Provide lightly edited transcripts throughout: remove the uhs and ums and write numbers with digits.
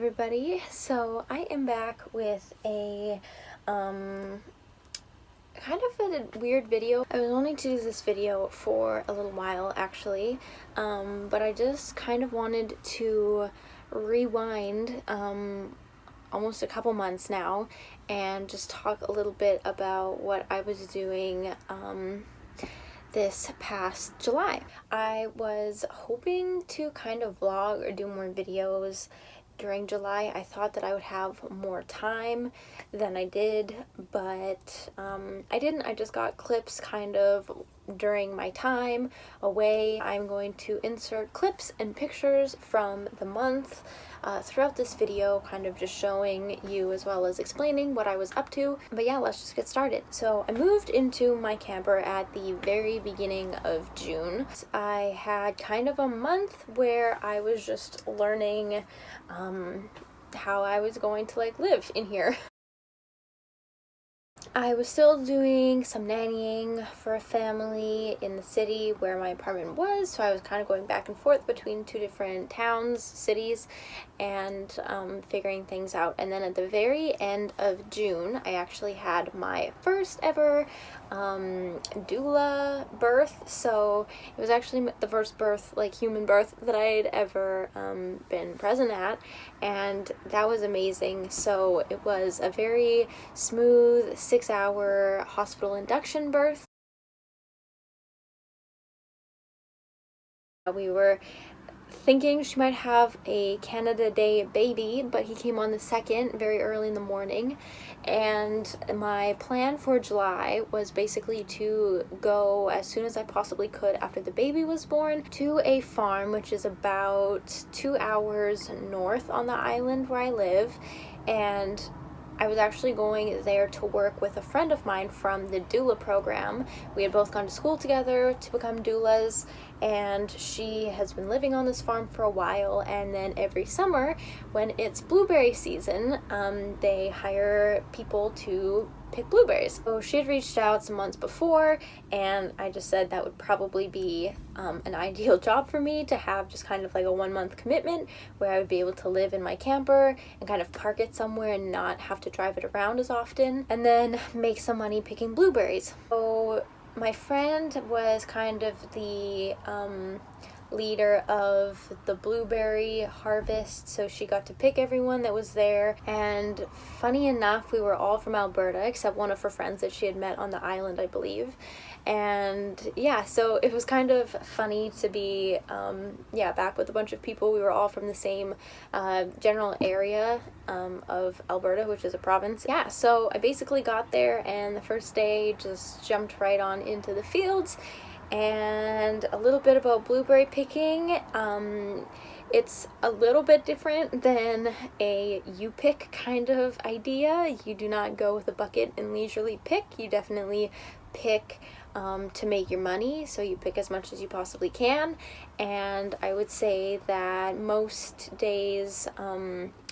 everybody. So I am back with a kind of a weird video. I was wanting to do this video for a little while actually, but I just kind of wanted to rewind almost a couple months now and just talk a little bit about what I was doing this past July. I was hoping to kind of vlog or do more videos during July. I thought that I would have more time than I did, but I didn't. I just got clips kind of during my time away. I'm going to insert clips and pictures from the month throughout this video, kind of just showing you as well as explaining what I was up to. But yeah, let's just get started. So I moved into my camper at the very beginning of June. I had kind of a month where I was just learning how I was going to live in here. I was still doing some nannying for a family in the city where my apartment was, so I was kind of going back and forth between two different towns, cities, and figuring things out. And then at the very end of June, I actually had my first ever doula birth. So it was actually the first birth, human birth, that I had ever been present at, and that was amazing. So it was a very smooth 6-hour hospital induction birth. We were thinking she might have a Canada Day baby, but he came on the 2nd, very early in the morning. And my plan for July was basically to go as soon as I possibly could after the baby was born to a farm, which is about 2 hours north on the island where I live. And I was actually going there to work with a friend of mine from the doula program. We had both gone to school together to become doulas, and she has been living on this farm for a while. And then every summer, when it's blueberry season, they hire people to pick blueberries. So she had reached out some months before, and I just said that would probably be an ideal job for me to have, just kind of like a 1-month commitment where I would be able to live in my camper and kind of park it somewhere and not have to drive it around as often, and then make some money picking blueberries. So my friend was kind of the leader of the blueberry harvest, so she got to pick everyone that was there. And funny enough, we were all from Alberta except one of her friends that she had met on the island, I believe. And yeah, so it was kind of funny to be back with a bunch of people. We were all from the same general area of Alberta, which is a province. Yeah, so I basically got there, and the first day just jumped right on into the fields. And a little bit about blueberry picking. It's a little bit different than a you pick kind of idea. You do not go with a bucket and leisurely pick. You definitely pick to make your money, so you pick as much as you possibly can. And I would say that most days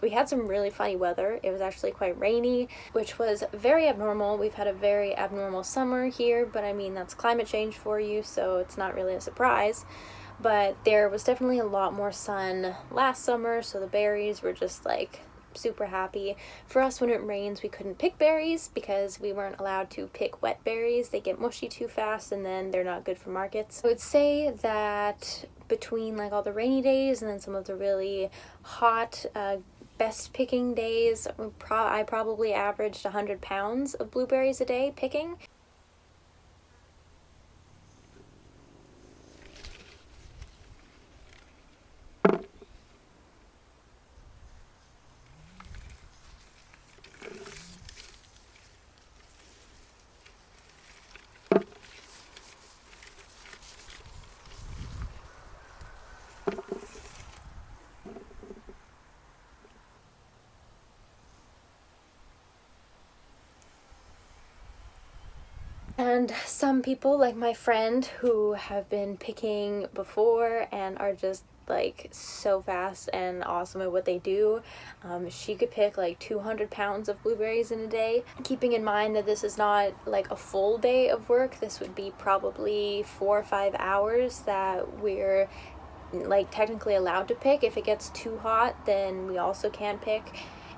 we had some really funny weather. It was actually quite rainy, which was very abnormal. We've had a very abnormal summer here, but I mean, that's climate change for you, so it's not really a surprise. But there was definitely a lot more sun last summer, so the berries were just super happy. For us, when it rains, we couldn't pick berries because we weren't allowed to pick wet berries. They get mushy too fast, and then they're not good for markets. I would say that between all the rainy days and then some of the really hot best picking days, I probably averaged 100 pounds of blueberries a day picking. And some people, like my friend, who have been picking before and are just so fast and awesome at what they do, she could pick 200 pounds of blueberries in a day. Keeping in mind that this is not a full day of work, this would be probably 4 or 5 hours that we're like technically allowed to pick. If it gets too hot, then we also can't pick.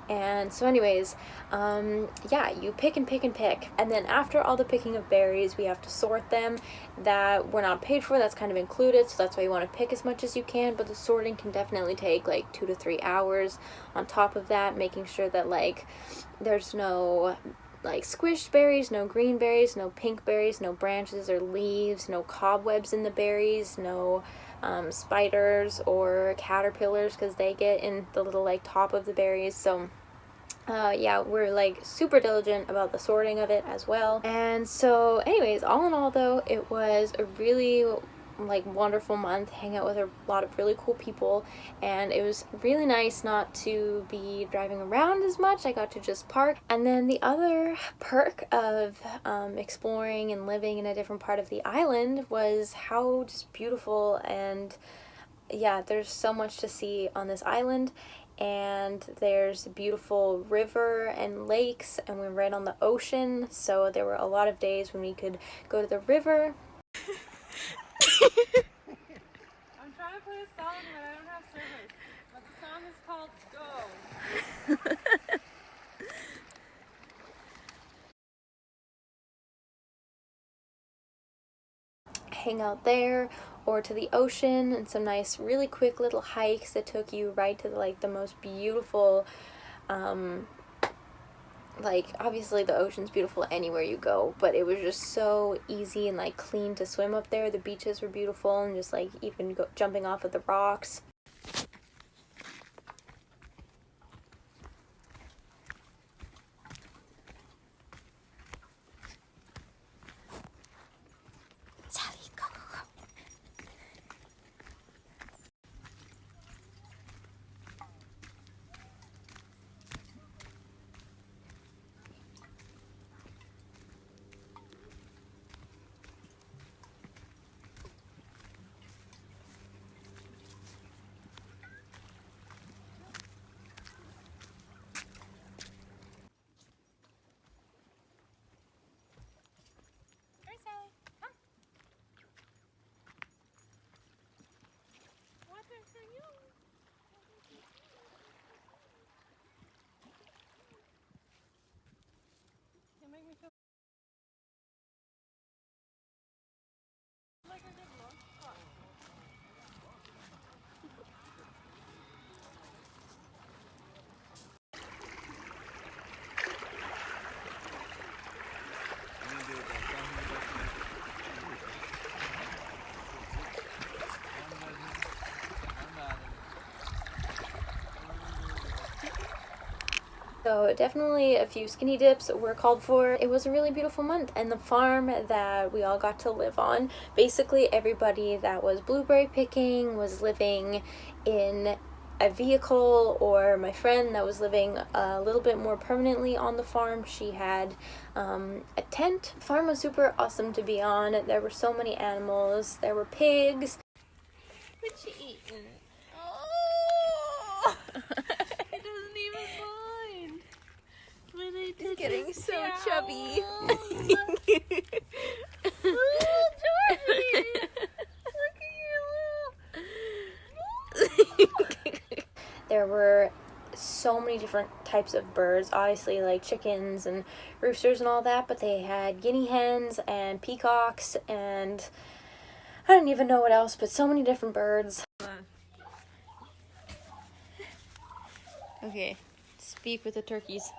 And so anyways, yeah, you pick and pick and pick, and then after all the picking of berries, we have to sort them. That we're not paid for, that's kind of included, so that's why you want to pick as much as you can, but the sorting can definitely take like 2 to 3 hours. On top of that, making sure that like there's no like squished berries, no green berries, no pink berries, no branches or leaves, no cobwebs in the berries, no spiders or caterpillars, because they get in the little like top of the berries. So yeah, we're like super diligent about the sorting of it as well. And so anyways, all in all though, it was a really like wonderful month, hang out with a lot of really cool people, and it was really nice not to be driving around as much. I got to just park. And then the other perk of exploring and living in a different part of the island was how just beautiful, and yeah, there's so much to see on this island, and there's a beautiful river and lakes, and we're right on the ocean, so there were a lot of days when we could go to the river. I'm trying to play a song, but I don't have service. But the song is called Go. Hang out there, or to the ocean, and some nice really quick little hikes that took you right to the most beautiful like obviously the ocean's beautiful anywhere you go, but it was just so easy and like clean to swim up there. The beaches were beautiful, and just like even jumping off of the rocks. So definitely a few skinny dips were called for. It was a really beautiful month, and the farm that we all got to live on, basically everybody that was blueberry picking was living in a vehicle, or my friend that was living a little bit more permanently on the farm, she had a tent. The farm was super awesome to be on. There were so many animals. There were pigs. What's she eating? Oh! It doesn't even mind. He's getting so chubby. Oh, Georgie! Look at you! There were so many different types of birds, obviously like chickens and roosters and all that, but they had guinea hens and peacocks, and I don't even know what else, but so many different birds. Okay, speak with the turkeys.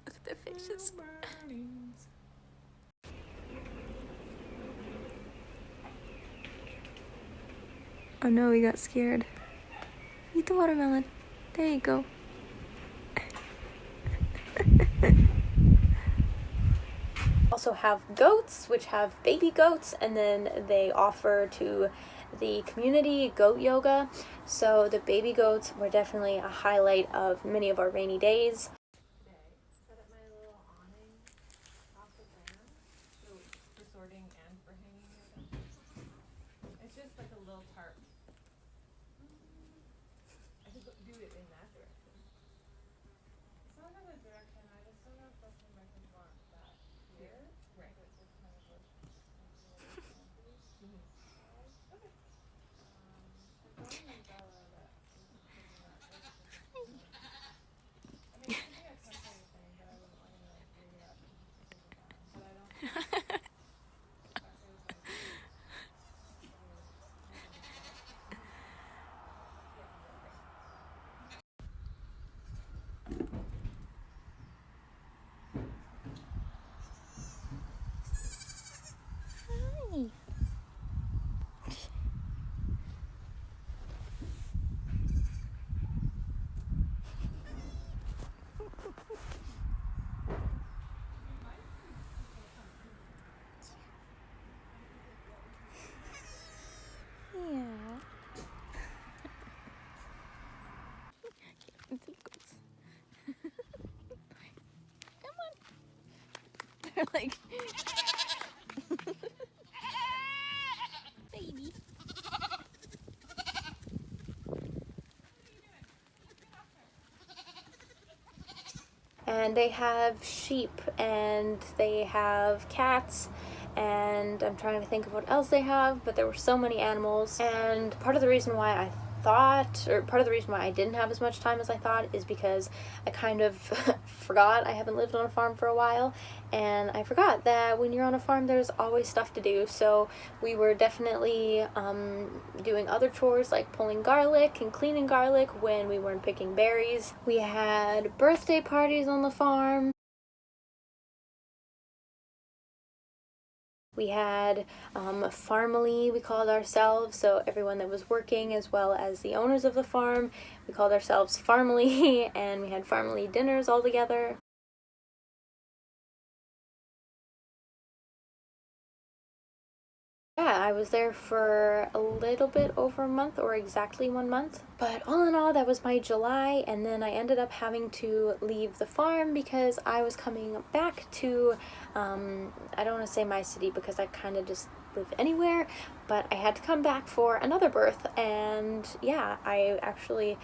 Look at their faces. Oh no, we got scared. Eat the watermelon. There you go. Also have goats, which have baby goats, and then they offer to the community goat yoga. So the baby goats were definitely a highlight of many of our rainy days. Set up my like a little tarp. I could do it in that direction. It's not in a direction, I just don't know if that's what my kids want that here. Right. It just kind of looks like a little fancy. Okay. I brought an umbrella that we can put in that direction. I mean, it could be a temporary thing, but I wouldn't want you to like dig it up and have to take it down. But I don't think that feels like a weird using the tarp. Yeah, great. Hi. Yeah. It's good. Come on. They're like baby. And they have sheep and they have cats, and I'm trying to think of what else they have, but there were so many animals. And part of the reason why I didn't have as much time as I thought is because I kind of forgot. I haven't lived on a farm for a while, and I forgot that when you're on a farm there's always stuff to do. So we were definitely doing other chores like pulling garlic and cleaning garlic when we weren't picking berries. We had birthday parties on the farm. We had farmily, we called ourselves, so everyone that was working as well as the owners of the farm, we called ourselves farmily, and we had farmily dinners all together. Yeah, I was there for a little bit over a month, or exactly 1 month. But all in all, that was my July, and then I ended up having to leave the farm because I was coming back to, I don't want to say my city because I kind of just live anywhere, but I had to come back for another birth. And yeah, I actually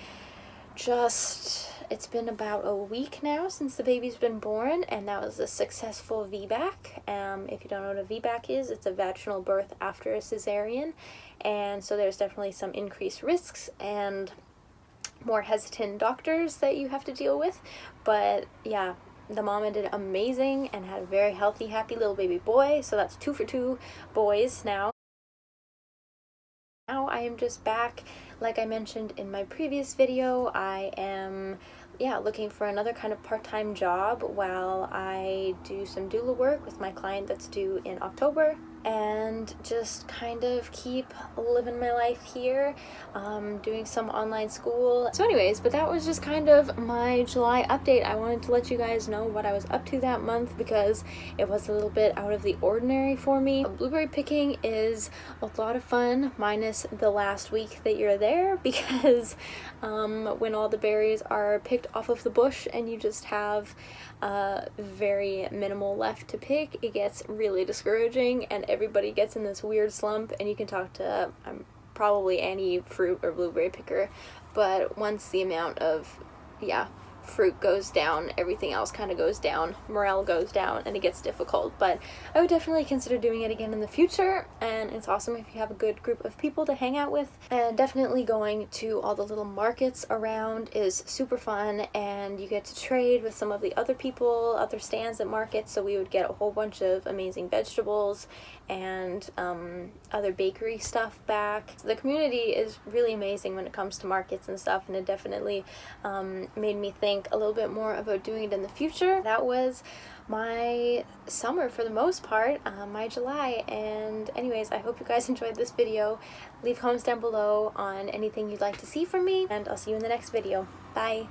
it's been about a week now since the baby's been born, and that was a successful VBAC. If you don't know what a VBAC is, it's a vaginal birth after a cesarean, and so there's definitely some increased risks and more hesitant doctors that you have to deal with. But yeah, the mama did amazing and had a very healthy, happy little baby boy, so that's 2 for 2 boys now. Now I am just back. Like I mentioned in my previous video, I am looking for another kind of part-time job while I do some doula work with my client that's due in October, and just kind of keep living my life here, doing some online school. So anyways, but that was just kind of my July update. I wanted to let you guys know what I was up to that month because it was a little bit out of the ordinary for me. Blueberry picking is a lot of fun, minus the last week that you're there, because when all the berries are picked off of the bush and you just have very minimal left to pick, it gets really discouraging and everybody gets in this weird slump. And you can talk to probably any fruit or blueberry picker, but once the amount of fruit goes down, everything else kind of goes down, morale goes down, and it gets difficult. But I would definitely consider doing it again in the future, and it's awesome if you have a good group of people to hang out with. And definitely going to all the little markets around is super fun, and you get to trade with some of the other people, other stands at markets. So we would get a whole bunch of amazing vegetables and other bakery stuff back. So the community is really amazing when it comes to markets and stuff, and it definitely made me think a little bit more about doing it in the future. That was my summer for the most part, my July. And anyways, I hope you guys enjoyed this video. Leave comments down below on anything you'd like to see from me, and I'll see you in the next video. Bye!